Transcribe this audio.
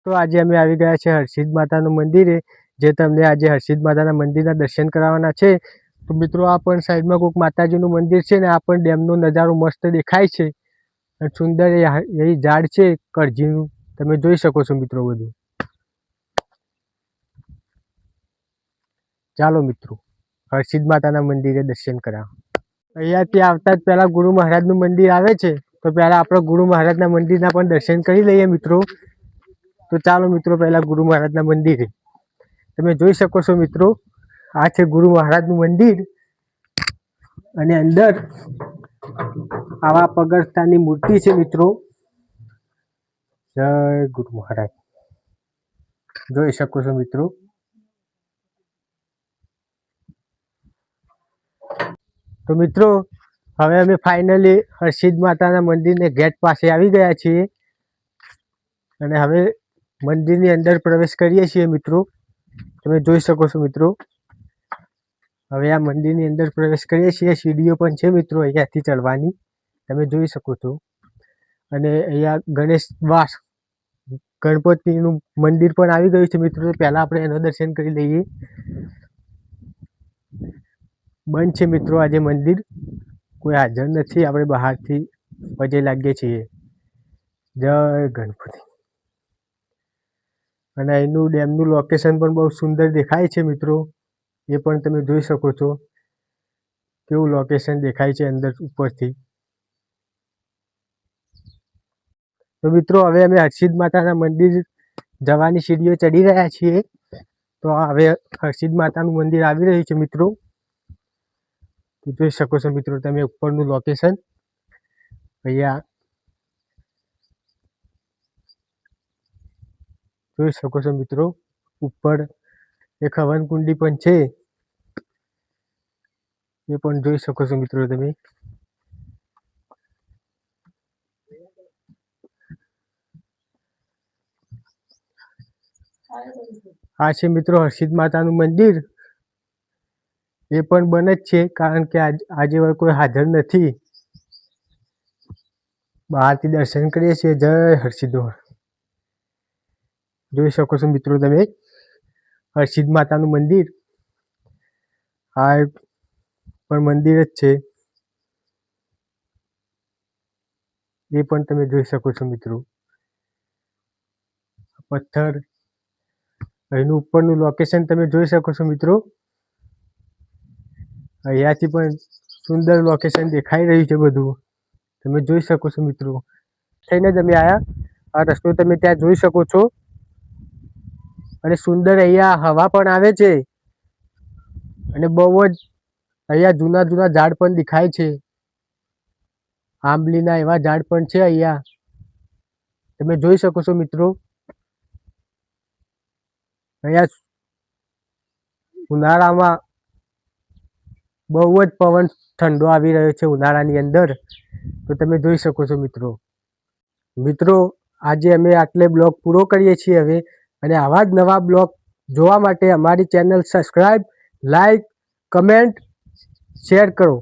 તો આજે અમે આવી ગયા છે હરસિદ્ધ માતાનું મંદિરે, જે તમને આજે હરસિદ્ધ માતાના મંદિરના દર્શન કરાવવાના છે। તો મિત્રો આ પણ સાઈડમાં કોઈક માતાજીનું મંદિર છે ને આ પણ ડેમનો નજારો મસ્ત દેખાય છે અને સુંદર એ ઝાડ છે કરજીનું, તમે જોઈ શકો છો મિત્રો બધું। ચાલો મિત્રો હરસિદ્ધ માતાના મંદિરે દર્શન કરાવો। અહીંયાથી આવતા જ પહેલા ગુરુ મહારાજનું મંદિર આવે છે, તો પહેલા આપણે ગુરુ મહારાજના મંદિરના પણ દર્શન કરી લઈએ મિત્રો। તો ચાલો મિત્રો પહેલા ગુરુ મહારાજના મંદિરે, તમે જોઈ શકો છો મિત્રો આ છે ગુરુ મહારાજનું મંદિર અને અંદર આવા પગરખાની મૂર્તિ છે મિત્રો। જય ગુરુ મહારાજ, જોઈ શકો છો મિત્રો। તો મિત્રો હવે અમે ફાઇનલી હરસિદ્ધ માતાના મંદિરને ગેટ પાસે આવી ગયા છીએ અને હવે મંદિરની અંદર પ્રવેશ કરીએ છીએ મિત્રો। તમે જોઈ શકો છો મિત્રો, હવે આ મંદિરની અંદર પ્રવેશ કરીએ છીએ। સીડીઓ પણ છે મિત્રો અહીંયાથી ચડવાની, તમે જોઈ શકો છો। અને અહીંયા ગણેશ વાસ ગણપતિનું મંદિર પણ આવી ગયું છે મિત્રો। પહેલા આપણે એનો દર્શન કરી લઈએ। બંધ છે મિત્રો આજે મંદિર, કોઈ હાજર નથી, આપણે બહારથી પગે લાગીએ છીએ। જય ગણપતિ। અને અહીંનું ડેમનું લોકેશન પણ બહુ સુંદર દેખાય છે મિત્રો, એ પણ તમે જોઈ શકો છો કેવું લોકેશન દેખાય છે અંદર ઉપરથી। તો મિત્રો હવે અમે હરસિદ્ધ માતાના મંદિર જવાની સીડીઓ ચડી રહ્યા છીએ। તો હવે હરસિદ્ધ માતાનું મંદિર આવી રહ્યું છે મિત્રો, જોઈ શકો છો મિત્રો તમે ઉપરનું લોકેશન। અહીંયા જોઈ શકો છો મિત્રો, ઉપર એક હવન કુંડી પણ છે, એ પણ જોઈ શકો છો મિત્રો તમે। આ છે મિત્રો હરસિદ્ધ માતાનું મંદિર, એ પણ બંધ જ છે કારણ કે આજે કોઈ હાજર નથી। બહારથી દર્શન કરીએ છીએ। જય હરસિદ્ધ, જોઈ શકો છો મિત્રો તમે હરસિદ્ધ માતાનું મંદિર, આ પણ મંદિર જ છે, એ પણ તમે જોઈ શકો છો મિત્રો। પથ્થર, અહીંનું ઉપરનું લોકેશન તમે જોઈ શકો છો મિત્રો। અહીંયાથી પણ સુંદર લોકેશન દેખાઈ રહ્યું છે બધું, તમે જોઈ શકો છો મિત્રો। થઈને જ અમે આવ્યા, આ રસ્તો તમે ત્યાં જોઈ શકો છો। અને સુંદર અહીંયા હવા પણ આવે છે અને બહુ જ અહીંયા જૂના જૂના ઝાડ પણ દેખાય છે। આંબલીના એવા ઝાડ પણ છે અહીંયા, તમે જોઈ શકો છો મિત્રો। અહીંયા ઉનાળામાં બહુ જ પવન ઠંડો આવી રહ્યો છે ઉનાળાની અંદર, તો તમે જોઈ શકો છો મિત્રો। મિત્રો આજે અમે આટલે બ્લોગ પૂરો કરીએ છીએ હવે, અને આવા જ નવા બ્લોગ જોવા માટે અમારી channel subscribe, like, comment, share કરો।